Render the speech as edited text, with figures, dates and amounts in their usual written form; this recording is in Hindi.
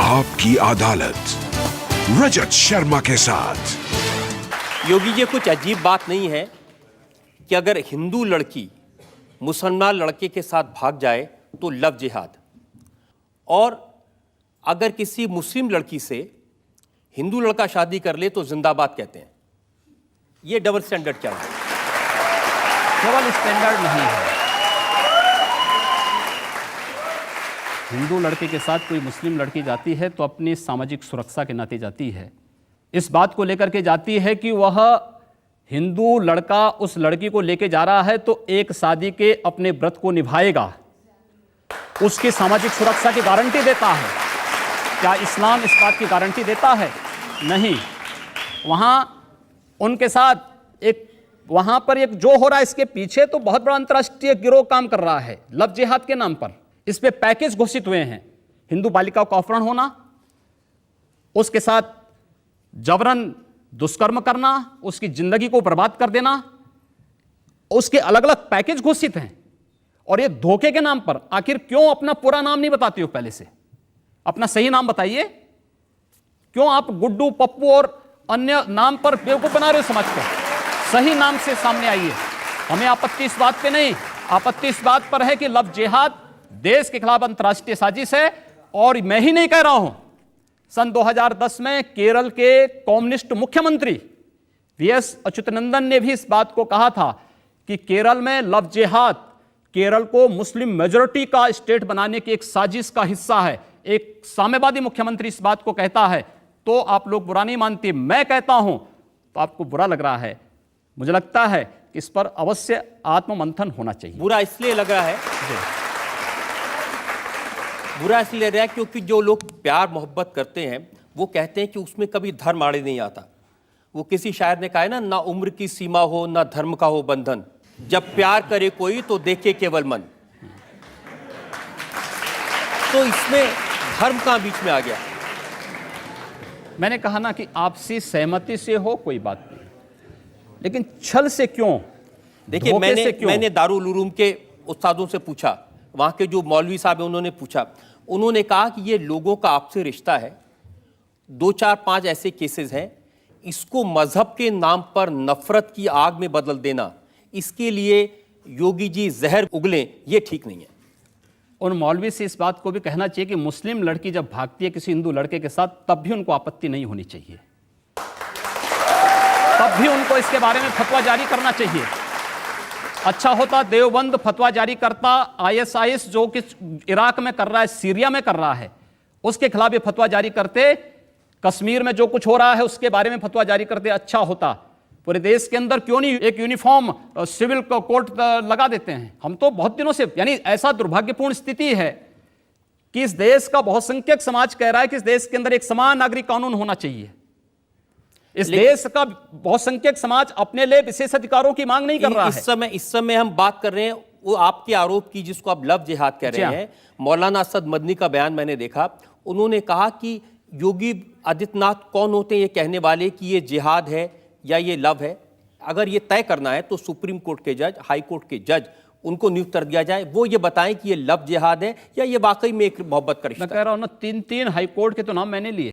आपकी अदालत रजत शर्मा के साथ। योगी जी, कुछ अजीब बात नहीं है कि अगर हिंदू लड़की मुसलमान लड़के के साथ भाग जाए तो लव जिहाद, और अगर किसी मुस्लिम लड़की से हिंदू लड़का शादी कर ले तो जिंदाबाद कहते हैं। ये डबल स्टैंडर्ड क्या है? केवल स्टैंडर्ड नहीं है। हिंदू लड़के के साथ कोई मुस्लिम लड़की जाती है तो अपनी सामाजिक सुरक्षा के नाते जाती है। इस बात को लेकर के जाती है कि वह हिंदू लड़का उस लड़की को लेके जा रहा है तो एक शादी के अपने व्रत को निभाएगा, उसकी सामाजिक सुरक्षा की गारंटी देता है। क्या इस्लाम इस बात की गारंटी देता है? नहीं। वहां उनके साथ वहां पर एक जो हो रहा है, इसके पीछे तो बहुत बड़ा अंतर्राष्ट्रीय गिरोह काम कर रहा है लव जिहाद के नाम पर। इस पे पैकेज घोषित हुए हैं। हिंदू बालिका का अपहरण होना, उसके साथ जबरन दुष्कर्म करना, उसकी जिंदगी को बर्बाद कर देना, उसके अलग अलग पैकेज घोषित हैं। और ये धोखे के नाम पर आखिर क्यों अपना पूरा नाम नहीं बताते हो? पहले से अपना सही नाम बताइए। क्यों आप गुड्डू, पप्पू और अन्य नाम पर बेवकूफ बना रहे हो समाज को? सही नाम से सामने आइए। हमें आपत्ति इस बात पे नहीं, आपत्ति इस बात पर है कि लव जिहाद देश के खिलाफ अंतर्राष्ट्रीय साजिश है। और मैं ही नहीं कह रहा हूं, सन 2010 में केरल के कम्युनिस्ट मुख्यमंत्री वीएस अच्युतानंदन ने भी इस बात को कहा था कि केरल में लव जिहाद केरल को मुस्लिम मेजॉरिटी का स्टेट बनाने की एक साजिश का हिस्सा है। एक साम्यवादी मुख्यमंत्री इस बात को कहता है तो आप लोग बुरा नहीं मानते। मैं कहता हूं तो आपको बुरा लग रहा है। मुझे लगता है कि इस पर अवश्य आत्ममंथन होना चाहिए। बुरा इसलिए लग रहा है, बुरा इसलिए लग रहा है क्योंकि जो लोग प्यार मोहब्बत करते हैं वो कहते हैं कि उसमें कभी धर्म आड़े नहीं आता। वो किसी शायर ने कहा है ना उम्र की सीमा हो ना धर्म का हो बंधन, जब प्यार करे कोई तो देखे केवल मन। तो इसमें धर्म कहां बीच में आ गया? मैंने कहा ना कि आपसी सहमति से हो कोई बात नहीं, लेकिन छल से क्यों? देखिए, मैंने दारुल उलूम के उस्तादों से पूछा, वहां के जो मौलवी साहब हैं उन्होंने पूछा, उन्होंने कहा कि ये लोगों का आपसे रिश्ता है। 2, 4, 5 ऐसे केसेस हैं, इसको मजहब के नाम पर नफरत की आग में बदल देना, इसके लिए योगी जी जहर उगलें, ये ठीक नहीं है। उन मौलवी से इस बात को भी कहना चाहिए कि मुस्लिम लड़की जब भागती है किसी हिंदू लड़के के साथ तब भी उनको आपत्ति नहीं होनी चाहिए, तब भी उनको इसके बारे में फतवा जारी करना चाहिए। अच्छा होता देवबंद फतवा जारी करता, आईएसआईएस जो कि इराक में कर रहा है, सीरिया में कर रहा है, उसके खिलाफ ये फतवा जारी करते। कश्मीर में जो कुछ हो रहा है उसके बारे में फतवा जारी करते, अच्छा होता। पूरे देश के अंदर क्यों नहीं एक यूनिफॉर्म सिविल कोड लगा देते हैं? हम तो बहुत दिनों से, यानी ऐसा दुर्भाग्यपूर्ण स्थिति है कि इस देश का बहुसंख्यक समाज कह रहा है कि इस देश के अंदर एक समान नागरिक कानून होना चाहिए। इस देश का बहुसंख्यक समाज अपने लिए विशेष अधिकारों की मांग नहीं कर रहा है। इस समय हम बात कर रहे हैं वो आपके आरोप की जिसको आप लव जिहाद कह रहे हैं। मौलाना असद मदनी का बयान मैंने देखा, उन्होंने कहा कि योगी आदित्यनाथ कौन होते हैं ये कहने वाले कि ये जिहाद है या ये लव है। अगर ये तय करना है तो सुप्रीम कोर्ट के जज, हाई कोर्ट के जज, उनको नियुक्त कर दिया जाए, वो ये बताएं कि ये लव जिहाद है या ये वाकई में एक मोहब्बत का रिश्ता। मैं कह रहा हूं ना, 3 हाई कोर्ट के तो नाम मैंने लिए।